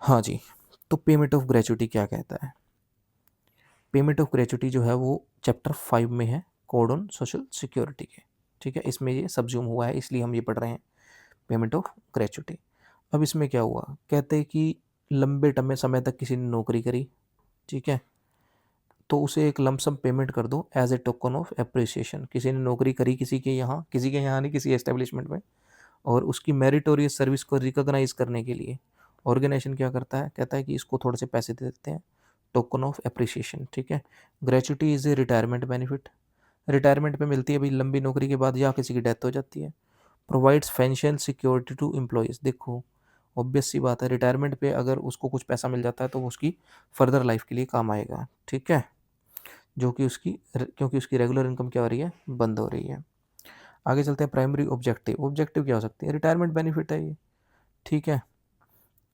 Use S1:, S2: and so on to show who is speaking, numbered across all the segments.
S1: हाँ जी, तो payment of gratuity क्या कहता है? पेमेंट ऑफ ग्रेच्युटी जो है वो चैप्टर 5 में है, कोड ऑन सोशल सिक्योरिटी के। ठीक है, इसमें ये सबज्यूम हुआ है, इसलिए हम ये पढ़ रहे हैं, पेमेंट ऑफ ग्रेच्युटी। अब इसमें क्या हुआ, कहते हैं कि लंबे टमे समय तक किसी ने नौकरी करी, ठीक है, तो उसे एक लमसम पेमेंट कर दो as a token of appreciation. किसी ने नौकरी करी किसी के यहाँ नहीं, किसी एस्टेब्लिशमेंट में, और उसकी मेरिटोरियस सर्विस को रिकॉग्नाइज करने के लिए ऑर्गेनाइजेशन क्या करता है, कहता है कि इसको थोड़े से पैसे दे देते हैं, टोकन ऑफ अप्रिसिएशन। ठीक है, gratuity is a retirement benefit, retirement पे मिलती है भाई, लंबी नौकरी के बाद या किसी की डेथ हो जाती है। Provides financial security to employees, देखो ऑब्वियस सी बात है, रिटायरमेंट पे अगर उसको कुछ पैसा मिल जाता है तो वो उसकी फर्दर लाइफ के लिए काम आएगा। ठीक है, जो कि क्योंकि उसकी रेगुलर इनकम क्या हो रही है, बंद हो रही है। आगे चलते हैं, प्राइमरी ऑब्जेक्टिव। ऑब्जेक्टिव क्या हो सकती है, रिटायरमेंट बेनिफिट है ये। ठीक है,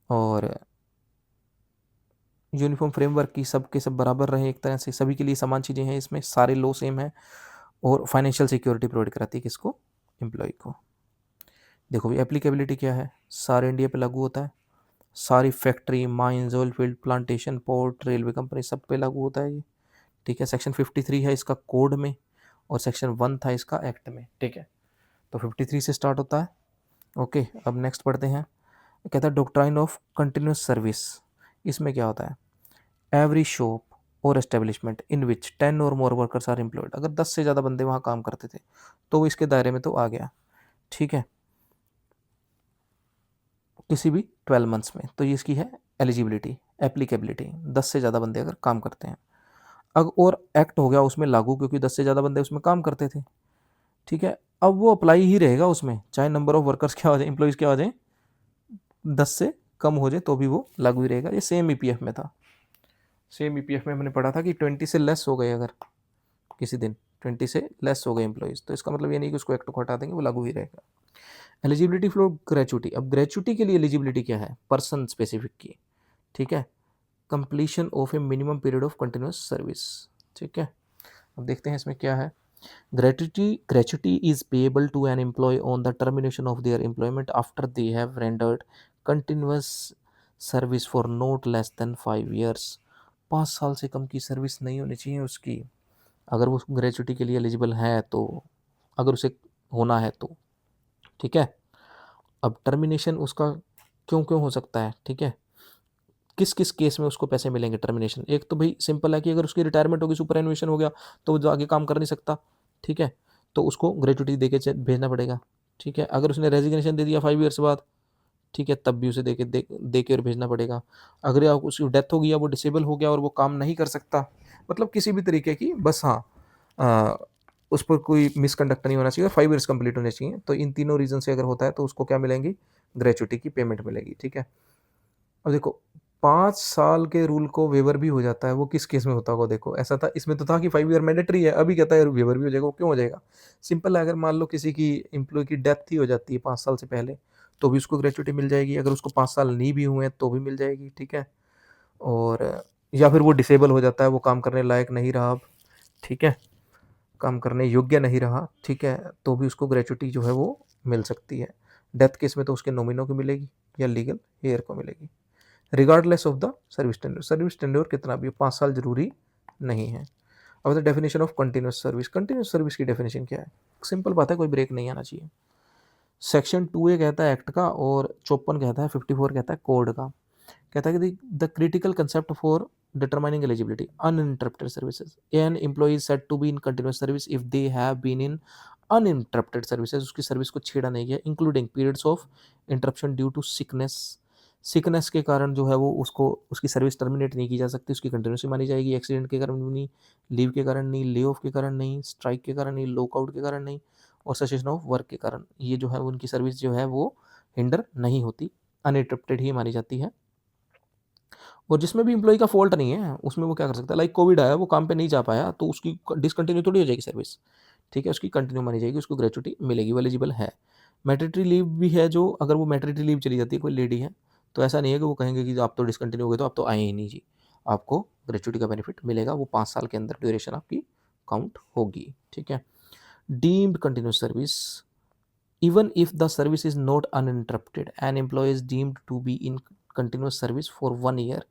S1: और यूनिफॉर्म फ्रेमवर्क की सब के सब बराबर रहे, एक तरह से सभी के लिए समान चीज़ें हैं इसमें, सारे लो सेम है, और फाइनेंशियल सिक्योरिटी प्रोवाइड कराती है किसको, एम्प्लॉय को। देखो भी एप्लीकेबिलिटी क्या है, सारे इंडिया पे लागू होता है, सारी factory, mines, oil field, plantation, port, railway company, सब पे लागू होता है ये। ठीक है, सेक्शन 53 है इसका कोड में, और सेक्शन 1 था इसका एक्ट में। ठीक है, तो 53 से स्टार्ट होता है। ओके, अब नेक्स्ट पढ़ते हैं, कहता है डॉक्ट्राइन ऑफ कंटिन्यूस सर्विस। इसमें क्या होता है, एवरी शॉप और एस्टेब्लिशमेंट इन विच 10 और मोर वर्कर्स आर एम्प्लॉयड, अगर 10 से ज़्यादा बंदे वहाँ काम करते थे तो वो इसके दायरे में तो आ गया। ठीक है, किसी भी 12 मंथ्स में, तो ये इसकी है एलिजिबिलिटी, एप्लीकेबिलिटी, 10 से ज़्यादा बंदे अगर काम करते हैं। अब और एक्ट हो गया उसमें लागू, क्योंकि 10 से ज़्यादा बंदे उसमें काम करते थे। ठीक है, अब वो अप्लाई ही रहेगा उसमें, चाहे नंबर ऑफ वर्कर्स क्या हो जाए, एम्प्लॉयज़ क्या हो जाए, 10 से कम हो जाए तो भी वो लागू ही रहेगा। ये सेम ईपीएफ में था, सेम ईपीएफ में हमने पढ़ा था कि 20 से लेस हो गए अगर किसी दिन, 20 से लेस हो गए एम्प्लॉयज़, तो इसका मतलब ये नहीं कि उसको एक्ट को हटा देंगे, वो लागू ही रहेगा। एलिजिबिलिटी फॉर ग्रेचुटी, अब ग्रेचुटी के लिए एलिजिबिलिटी क्या है, पर्सन स्पेसिफिक की। ठीक है, completion of A minimum period of continuous service. ठीक है, अब देखते हैं इसमें क्या है। Gratuity is payable to an employee on the termination of their employment after they have rendered continuous service for not less than 5 years। 5 साल से कम की सर्विस नहीं होनी चाहिए उसकी, अगर वो ग्रेचुटी के लिए एलिजिबल है तो, अगर उसे होना है तो। ठीक है, अब टर्मिनेशन उसका क्यों क्यों हो सकता है, ठीक है, किस किस केस में उसको पैसे मिलेंगे टर्मिनेशन। एक तो भाई सिंपल है कि अगर उसकी रिटायरमेंट होगी, सुपर एनुएशन हो गया, तो वो जो आगे काम कर नहीं सकता। ठीक है, तो उसको ग्रेचुटी दे के भेजना पड़ेगा। ठीक है, अगर उसने रेजिग्नेशन दे दिया 5 ईयर्स बाद, ठीक है, तब भी उसे दे के और भेजना पड़ेगा। अगर उसकी डेथ हो गई या वो डिसेबल हो गया और वो काम नहीं कर सकता, मतलब किसी भी तरीके की, बस हाँ, आ, उस पर कोई मिसकंडक्ट नहीं होना चाहिए और 5 ईयर्स कंप्लीट होने चाहिए, तो इन तीनों रीजन से अगर होता है तो उसको क्या मिलेंगी, ग्रेचुटी की पेमेंट मिलेगी। ठीक है, अब देखो 5 साल के रूल को वेवर भी हो जाता है, वो किस केस में होता होगा, देखो ऐसा था, इसमें तो था कि 5 ईयर मैंडेटरी है, अभी कहता है वेवर भी हो जाएगा। वो क्यों हो जाएगा, सिंपल है, अगर मान लो किसी की एम्प्लॉय की डेथ ही हो जाती है 5 साल से पहले, तो भी उसको ग्रेचुटी मिल जाएगी, अगर उसको 5 साल नहीं भी हुए तो भी मिल जाएगी। ठीक है, और या फिर वो डिसेबल हो जाता है, वो काम करने लायक नहीं रहा अब, ठीक है, काम करने योग्य नहीं रहा, ठीक है, तो भी उसको ग्रेचुटी जो है वो मिल सकती है। डेथ केस में तो उसके नॉमिनो को मिलेगी या लीगल हेयर को मिलेगी, regardless of the service tenure. Service tenure कितना भी, 5 साल जरूरी नहीं है। अब the definition of continuous service, continuous service की डेफिनेशन क्या है, सिंपल बात है, कोई ब्रेक नहीं आना चाहिए। सेक्शन 2A कहता है एक्ट का, और 54 कहता है, 54 कहता है कोड का। कहता है कि the critical concept for determining eligibility, uninterrupted services, an employee is said to be in continuous service if they have been in uninterrupted services, उसकी सर्विस को छेड़ा नहीं गया, including periods of interruption due to sickness, sickness के कारण जो है वो उसको उसकी सर्विस टर्मिनेट नहीं की जा सकती, उसकी कंटिन्यूसली मानी जाएगी, एक्सीडेंट के कारण नहीं, लीव के कारण नहीं, ले ऑफ के कारण नहीं, स्ट्राइक के कारण नहीं, लॉकआउट के कारण नहीं, और सेसेशन ऑफ वर्क के कारण, ये जो है उनकी सर्विस जो है वो हिंडर नहीं होती, अनइंटरप्टेड ही मानी जाती है। और जिसमें भी एम्प्लॉय का फॉल्ट नहीं है उसमें वो क्या कर सकता है, लाइक कोविड आया, वो काम पे नहीं जा पाया, तो उसकी डिसकंटिन्यू थोड़ी हो जाएगी सर्विस। ठीक है, उसकी कंटिन्यू मानी जाएगी, उसको ग्रेचुटी मिलेगी, वो एलिजिबल है। मैटरनिटी लीव भी है, जो अगर वो मैटरनिटी लीव चली जाती है, कोई लेडी है, तो ऐसा नहीं है कि वो कहेंगे कि आप तो डिसकंटिन्यू हो गए तो आप तो आए ही नहीं जी, आपको ग्रेचुटी का बेनिफिट मिलेगा, वो 5 साल के अंदर ड्यूरेशन आपकी काउंट होगी। ठीक है, deemed continuous service, even if the service is not uninterrupted, an employee is deemed to be in continuous service for 1 year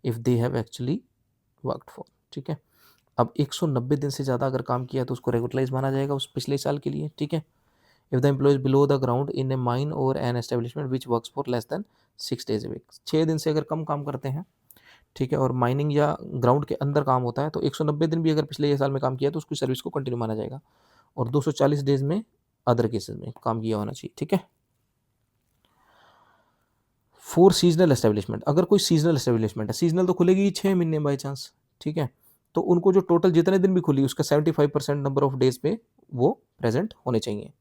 S1: if they have actually worked for, ठीक है। अब 190 दिन से ज़्यादा अगर काम किया तो उसको रेगुलराइज माना जाएगा उस पिछले साल के लिए, ठीक है। If the employee is below the ground in a mine or an establishment which works for less than 6 days a week, 6 दिन से अगर कम काम करते हैं, ठीक है, और माइनिंग या ग्राउंड के अंदर काम होता है तो 190 दिन भी अगर पिछले साल में काम किया तो उसकी सर्विस को कंटिन्यू माना जाएगा, और 240 डेज में अदर केसेस में काम किया होना चाहिए, ठीक है। फॉर सीजनल एस्टेब्लिशमेंट, अगर कोई सीजनल एस्टेब्लिशमेंट है, सीजनल तो खुलेगी 6 महीने बाई चांस, ठीक है, तो उनको जो टोटल जितने दिन भी खुली उसका 75% नंबर ऑफ डेज पे वो प्रेजेंट होने चाहिए,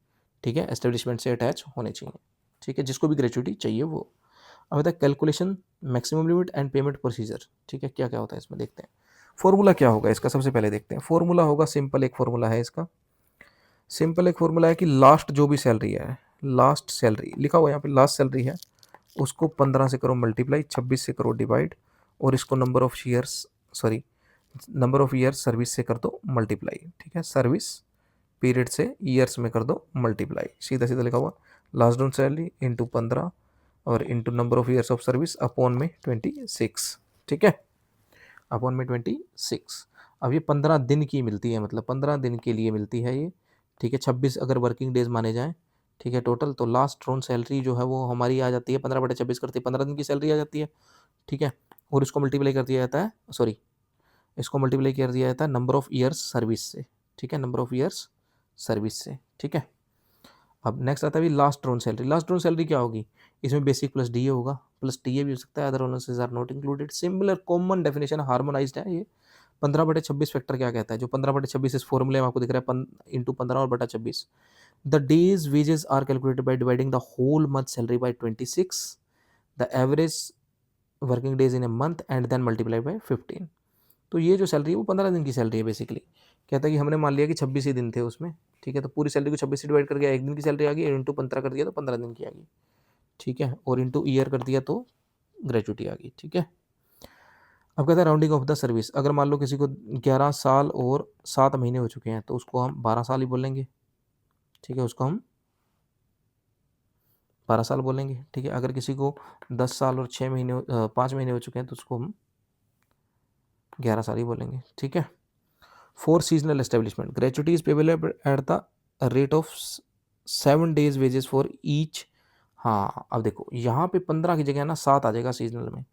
S1: ठीक है, एस्टेब्लिशमेंट से अटैच होने चाहिए, ठीक है, जिसको भी ग्रेचुइटी चाहिए वो। अब होता है calculation maximum limit and payment procedure, ठीक है, क्या क्या होता है इसमें देखते हैं। फॉर्मूला क्या होगा इसका, सबसे पहले देखते हैं। फॉर्मूला होगा सिंपल, एक फॉर्मूला है इसका, सिंपल एक फॉर्मूला है कि लास्ट जो भी सैलरी है, लास्ट सैलरी लिखा हुआ है यहाँ पे, लास्ट सैलरी है उसको 15 से करो मल्टीप्लाई, 26 से करो डिवाइड, और इसको number of years, sorry number of years service से कर दो मल्टीप्लाई, ठीक है, सर्विस पीरियड से ईयर्स में कर दो मल्टीप्लाई, सीधा सीधा लिखा हुआ लास्ट ऑन सैलरी इंटू 15 और into number of years of service upon में 26, ठीक है, अपॉन में 26। अब ये 15 दिन की मिलती है, मतलब 15 दिन के लिए मिलती है ये, ठीक है, 26 अगर वर्किंग डेज माने जाएँ, ठीक है, टोटल, तो लास्ट रोन सैलरी जो है वो हमारी आ जाती है 15/26 करती है 15 दिन की सैलरी आ जाती है, ठीक है, और इसको मल्टीप्लाई कर दिया जाता है, सॉरी इसको मल्टीप्लाई कर दिया जाता है नंबर ऑफ ईयर्स सर्विस से, ठीक है, नंबर ऑफ ईयर्स सर्विस से, ठीक है। अब नेक्स्ट आता है last drawn salary. Last drawn salary क्या होगी, इसमें बेसिक प्लस डीए होगा, प्लस टीए भी हो सकता है, other bonuses are not included, similar common definition, harmonized है ये। 15/26 फैक्टर क्या कहता है, जो 15/26 इस फॉर्मूले में आपको दिख रहा है, इंटू 15 और बटा 26, the days wages are calculated by dividing the whole month salary by 26, the average working days in a month and then multiply by 15। तो ये जो सैलरी है वो 15 दिन की सैलरी है बेसिकली। कहता है कि हमने मान लिया कि 26 ही दिन थे उसमें, ठीक है, तो पूरी सैलरी को 26 से डिवाइड कर दिया, एक दिन की सैलरी आ गई, इंटू 15 कर दिया तो 15 दिन की आ गई, ठीक है, और इंटू ईयर कर दिया तो ग्रेचुइटी आ गई, ठीक है। अब कहता है राउंडिंग ऑफ द सर्विस, अगर मान लो किसी को 11 साल और 7 महीने हो चुके हैं तो उसको हम 12 साल ही बोलेंगे, ठीक है, उसको हम 12 साल बोलेंगे, ठीक है। अगर किसी को 10 साल और 6 महीने 5 महीने हो चुके हैं तो उसको हम 11 साल ही बोलेंगे, ठीक है। For seasonal establishment gratuity is payable at the rate of 7 days wages for each. हाँ, अब देखो यहाँ पे 15 की जगह ना 7 आ जाएगा सीजनल में,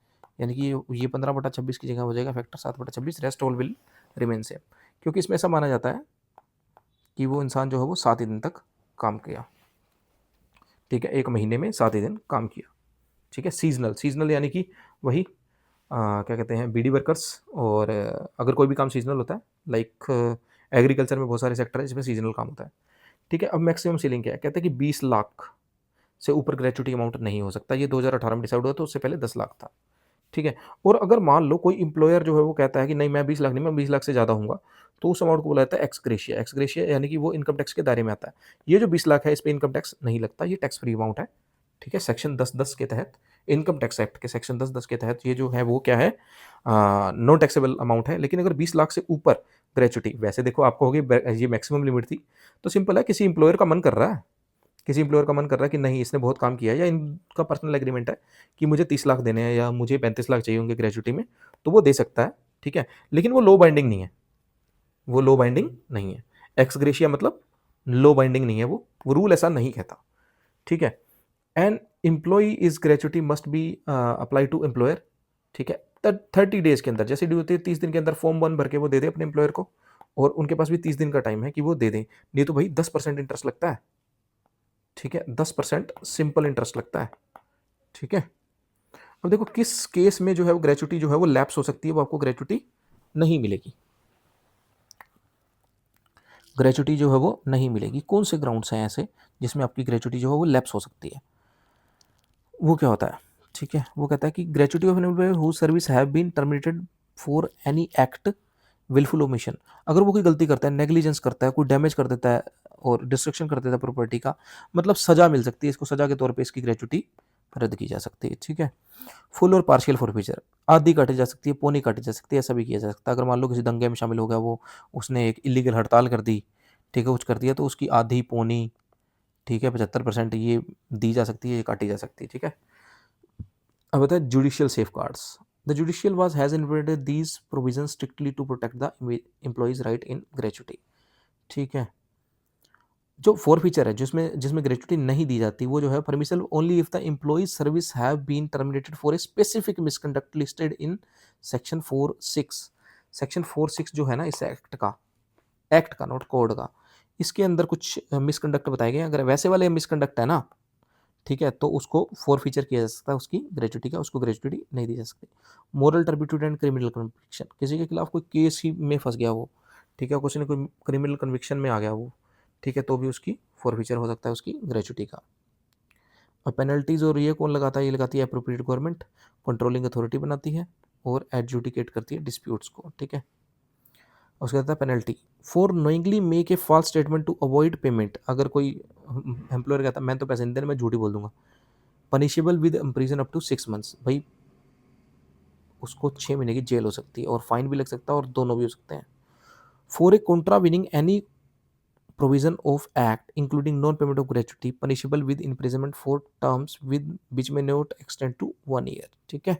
S1: यानी कि ये 15/26 की जगह हो जाएगा factor 7/26, rest all will remain same, क्योंकि इसमें ऐसा माना जाता है कि वो इंसान जो है वो 7 ही दिन तक काम किया, ठीक है, एक महीने में 7 ही दिन काम किया, ठीक है। सीजनल, सीजनल यानी कि वही क्या कहते हैं बीडी वर्कर्स, और अगर कोई भी काम सीजनल होता है, लाइक एग्रीकल्चर में बहुत सारे सेक्टर है जिसमें सीजनल काम होता है, ठीक है। अब मैक्सिमम सीलिंग क्या है, कहते हैं कि 20 लाख से ऊपर ग्रेचुइटी अमाउंट नहीं हो सकता, ये 2018 में डिसाइड हुआ, तो उससे पहले 10 लाख था, ठीक है। और अगर मान लो कोई इंप्लॉयर जो है वो कहता है कि नहीं मैं 20 लाख नहीं, मैं 20 लाख से ज़्यादा हूँगा, तो उस अमाउंट को बोला जाता है एक्स ग्रेशिया। एक्स ग्रेशिया यानी कि वो इनकम टैक्स के दायरे में आता है। ये जो 20 लाख है इस पे इनकम टैक्स नहीं लगता, ये टैक्स फ्री अमाउंट है, ठीक है। सेक्शन 10(10) के तहत, इनकम टैक्स एक्ट के सेक्शन 10(10) के तहत ये जो है वो क्या है, नो टैक्सेबल अमाउंट है। लेकिन अगर 20 लाख से ऊपर ग्रेचुइटी, वैसे देखो आपको होगी ये मैक्सिमम लिमिट थी, तो सिंपल है, किसी इंप्लॉयर का मन कर रहा है, किसी एम्प्लॉयर का मन कर रहा है कि नहीं इसने बहुत काम किया है, या इनका पर्सनल एग्रीमेंट है कि मुझे 30 लाख देने हैं या मुझे 35 लाख चाहिए होंगे ग्रेचुइटी में, तो वो दे सकता है, ठीक है। लेकिन वो लो बाइंडिंग नहीं है, वो लो बाइंडिंग नहीं है। एक्स ग्रेशिया मतलब लो बाइंडिंग नहीं है, वो रूल ऐसा नहीं कहता, ठीक है। An employee is gratuity must be apply to employer, ठीक है, 30 डेज के अंदर, जैसे ड्यू होती है 30 दिन के अंदर फॉर्म 1 भर के वो दे दे अपने एम्प्लॉयर को, और उनके पास भी 30 दिन का टाइम है कि वो दे दें, नहीं तो भाई 10% इंटरेस्ट लगता है, ठीक है, 10% सिंपल इंटरेस्ट लगता है, ठीक है। अब देखो किस केस में जो है वो ग्रेचुइटी जो है वो लैप्स हो सकती है, वो आपको ग्रेचुइटी नहीं मिलेगी, ग्रेचुइटी जो है वो नहीं मिलेगी। कौन से ग्राउंड्स हैं ऐसे जिसमें आपकी ग्रेचुइटी जो है वो लैप्स हो सकती है, वो क्या होता है, ठीक है। वो कहता है कि gratuity of an employer who service have been terminated for any act wilful omission, अगर वो कोई गलती करता है, नेग्लिजेंस करता है, कोई डैमेज कर देता है और डिस्ट्रक्शन कर देता है प्रॉपर्टी का, मतलब सजा मिल सकती है इसको, सजा के तौर पे इसकी ग्रेचुइटी रद्द की जा सकती है, ठीक है। फुल और पार्शियल फॉरफीचर, आधी काटी जा सकती है, पौनी काटी जा सकती है, ऐसा भी किया जा सकता है। अगर मान लो किसी दंगे में शामिल हो गया वो, उसने एक इलीगल हड़ताल कर दी, ठीक है, कुछ कर दिया, तो उसकी आधी पौनी, ठीक है, 75% ये दी जा सकती है, ये काटी जा सकती है, ठीक है। अब बताए judicial safeguards. The judicial was has implemented these provision strictly to protect the employees right in gratuity. ठीक है, जो फोर फीचर है जिसमें जिसमें ग्रेचुटी नहीं दी जाती वो जो है permission only if the employees service have been terminated for a specific misconduct listed in section 4(6). Section 4(6) जो है ना इस एक्ट का नोट कोड का, इसके अंदर कुछ मिसकंडक्ट बताए गए हैं। अगर वैसे वाले मिसकंडक्ट है ना, ठीक है, तो उसको फोर फीचर किया जा सकता है उसकी ग्रेचुटी का, उसको ग्रेचुटी नहीं दी जा सकती। मोरल टर्बिट्यूड एंड क्रिमिनल कन्विक्शन, किसी के खिलाफ कोई केस ही में फंस गया वो, ठीक है, कुछ ने कोई क्रिमिनल कन्विक्शन में आ गया वो, ठीक है, तो भी उसकी फोर फीचर हो सकता है उसकी ग्रेचुटी का। और पेनल्टीज और ये कौन लगाता है, ये लगाती है अप्रोप्रिएट गवर्नमेंट, कंट्रोलिंग अथॉरिटी बनाती है और एडजुडिकेट करती है डिस्प्यूट्स को। ठीक है, उसके बाद penalty for knowingly make a false statement to avoid payment. अगर कोई एम्प्लॉयर कहता है मैं तो पैसे नहीं देने, मैं झूठी बोल दूंगा, punishable with imprisonment up to 6 months. भाई उसको 6 महीने की जेल हो सकती है और फाइन भी लग सकता है और दोनों भी हो सकते हैं। For a Contra winning any provision of act including non-payment of gratuity punishable with imprisonment for terms with which may not extend to 1 year। ठीक है,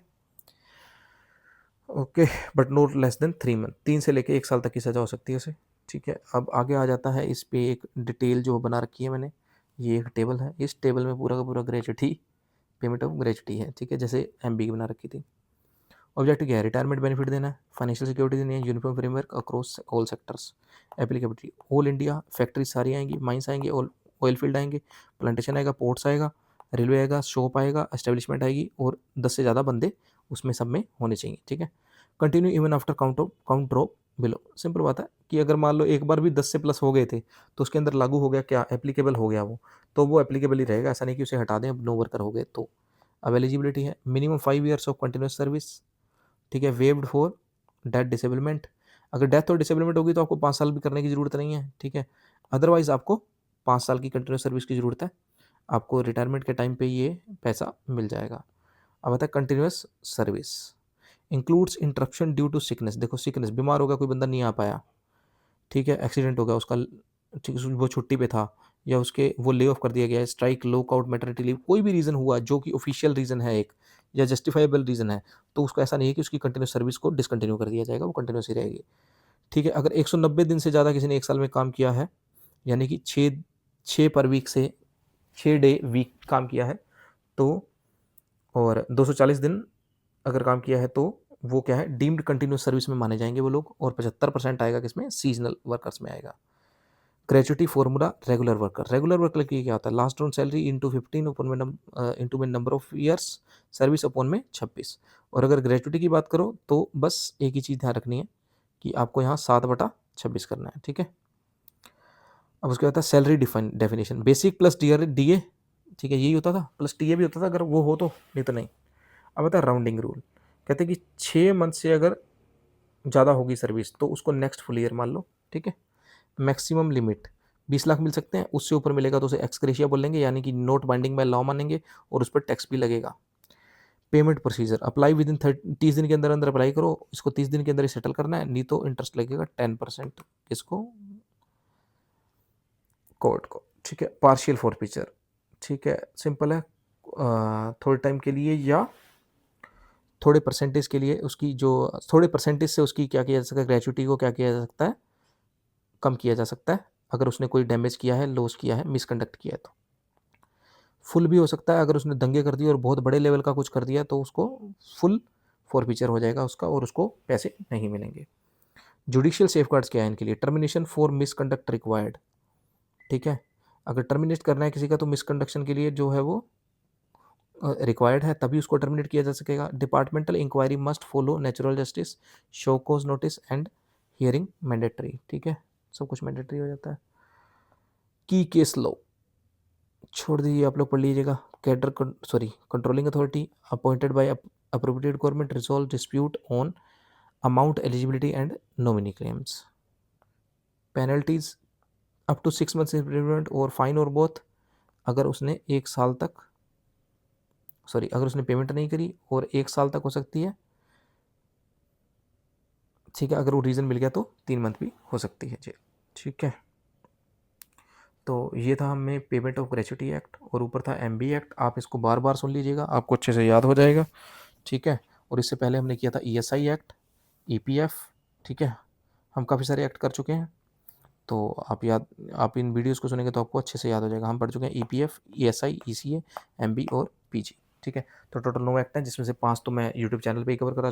S1: okay, but note less than 3 month, 3 से लेके 1 साल तक की सजा हो सकती है उसे। ठीक है, अब आगे आ जाता है इस पे एक डिटेल जो बना रखी है मैंने, ये एक टेबल है, इस टेबल में पूरा का पूरा ग्रेचुटी, पेमेंट ऑफ ग्रेचुटी है। ठीक है, जैसे एमबी की बना रखी थी। ऑब्जेक्टिव क्या है, रिटायरमेंट बेनिफिट देना है, फाइनेंशियल सिक्योरिटी देनी है, uniform framework across all sectors, applicability all India, factory सारी आएंगी, माइंस आएंगे, ऑयल फील्ड आएंगे, प्लांटेशन आएगा, पोर्ट्स आएगा, रेलवे आएगा, शॉप आएगा, एस्टेब्लिशमेंट आएगी और 10 से ज़्यादा बंदे उसमें सब में होने चाहिए। ठीक है, continue even after count drop below. Simple बात है कि अगर मान लो एक बार भी 10 से प्लस हो गए थे तो उसके अंदर लागू हो गया क्या, एप्लीकेबल हो गया वो, तो वो एप्लीकेबल ही रहेगा, ऐसा नहीं कि उसे हटा दें अब नो वर्कर हो गए तो। अब एलिजिबिलिटी है minimum 5 years of continuous service. ठीक है, वेव्ड फॉर डेथ डिसेबलमेंट, अगर डेथ और डिसेबलमेंट होगी तो आपको 5 साल भी करने की ज़रूरत नहीं है। ठीक है, अदरवाइज आपको 5 साल की कंटिन्यूस सर्विस की ज़रूरत है, आपको रिटायरमेंट के टाइम पे ये पैसा मिल जाएगा। अब आता है continuous service includes interruption due to sickness. देखो सिकनेस, बीमार हो गया कोई बंदा नहीं आ पाया, ठीक है, एक्सीडेंट हो गया उसका, ठीक है, वो छुट्टी पे था या उसके वो ले ऑफ कर दिया गया है, स्ट्राइक, लॉकआउट, मैटरनिटी लीव, कोई भी रीज़न हुआ जो कि ऑफिशियल रीज़न है एक या जस्टिफाइबल रीज़न है, तो उसको ऐसा नहीं है कि उसकी कंटिन्यूस सर्विस को डिसकंटिन्यू कर दिया जाएगा, वो कंटिन्यूस ही रहेगी। ठीक है, अगर 190 दिन से ज़्यादा किसी ने 1 साल में काम किया है, यानी कि 6 पर वीक से 6 डे वीक काम किया है तो, और 240 दिन अगर काम किया है तो वो क्या है, डीम्ड कंटिन्यूस सर्विस में माने जाएंगे वो लोग, और 75% आएगा किसमें, सीजनल वर्कर्स में आएगा। ग्रेचुटी फॉर्मूला रेगुलर वर्कर की क्या होता है, लास्ट ऑन सैलरी इंटू 15 अपन में इंटू में नंबर ऑफ ईयर्स सर्विस अपन में 26। और अगर ग्रेचुटी की बात करो तो बस एक ही चीज़ ध्यान रखनी है कि आपको यहाँ 7/26 करना है। ठीक है, अब उसके बाद आता है salary definition, basic plus D A. ठीक है, यही होता था, प्लस टी ए भी होता था अगर वो हो तो, नहीं तो नहीं। अब आता है राउंडिंग रूल, कहते हैं कि 6 मंथ से अगर ज़्यादा होगी सर्विस तो उसको नेक्स्ट फुल ईयर मान लो। ठीक है, मैक्सिमम लिमिट 20 लाख मिल सकते हैं, उससे ऊपर मिलेगा तो उसे एक्सग्रेशिया बोलेंगे, यानी कि नोट बाइंडिंग बाय लॉ मानेंगे और उस पर टैक्स भी लगेगा। Payment procedure, apply with in 30 दिन के अंदर अंदर अप्लाई करो, इसको 30 दिन के अंदर ही सेटल करना है, नहीं तो इंटरेस्ट लगेगा 10% इसको, कोर्ट को। ठीक है, पार्शियल फॉरफीचर, ठीक है, सिंपल है, थोड़े टाइम के लिए या थोड़े परसेंटेज के लिए उसकी जो, थोड़े परसेंटेज से उसकी क्या किया जा सकता है, ग्रेचुटी को क्या किया जा सकता है, कम किया जा सकता है अगर उसने कोई डैमेज किया है, लॉस किया है, मिसकंडक्ट किया है तो। फुल भी हो सकता है, अगर उसने दंगे कर दिए और बहुत बड़े लेवल का कुछ कर दिया तो उसको फुल फॉरफीचर हो जाएगा उसका और उसको पैसे नहीं मिलेंगे। जुडिशियल सेफगार्ड्स क्या है इनके लिए, टर्मिनेशन फॉर मिसकंडक्ट रिक्वायर्ड। ठीक है, अगर टर्मिनेट करना है किसी का तो मिसकंडक्शन के लिए जो है वो रिक्वायर्ड है, तभी उसको टर्मिनेट किया जा सकेगा। Departmental inquiry must follow natural justice, show cause notice and hearing mandatory. ठीक है, सब कुछ मैंडेटरी हो जाता है। की केस लॉ छोड़ दीजिए, आप लोग पढ़ लीजिएगा। Cadre controlling authority appointed by appropriate government resolve dispute on amount eligibility and nominee claims. Penalties up to 6 months imprisonment और फाइन और बोथ, अगर उसने 1 साल तक, अगर उसने पेमेंट नहीं करी और 1 साल तक हो सकती है। ठीक है, अगर वो रीज़न मिल गया तो 3 मंथ भी हो सकती है जी। ठीक है, तो ये था हमें पेमेंट ऑफ ग्रेच्युटी एक्ट, और ऊपर था एमबी एक्ट। आप इसको बार बार सुन लीजिएगा, आपको अच्छे से याद हो जाएगा, ठीक है। और इससे पहले हमने किया था ईएसआई एक्ट, ईपीएफ, ठीक है। हम काफ़ी सारे एक्ट कर चुके हैं, तो आप इन वीडियोस को सुनेंगे तो आपको अच्छे से याद हो जाएगा। हम पढ़ चुके हैं ईपीएफ, ईएसआई, ईसीए, एमबी और पीजी, ठीक है। तो टोटल 9 एक्ट हैं, जिसमें से 5 तो मैं यूट्यूब चैनल पे ही कवर करा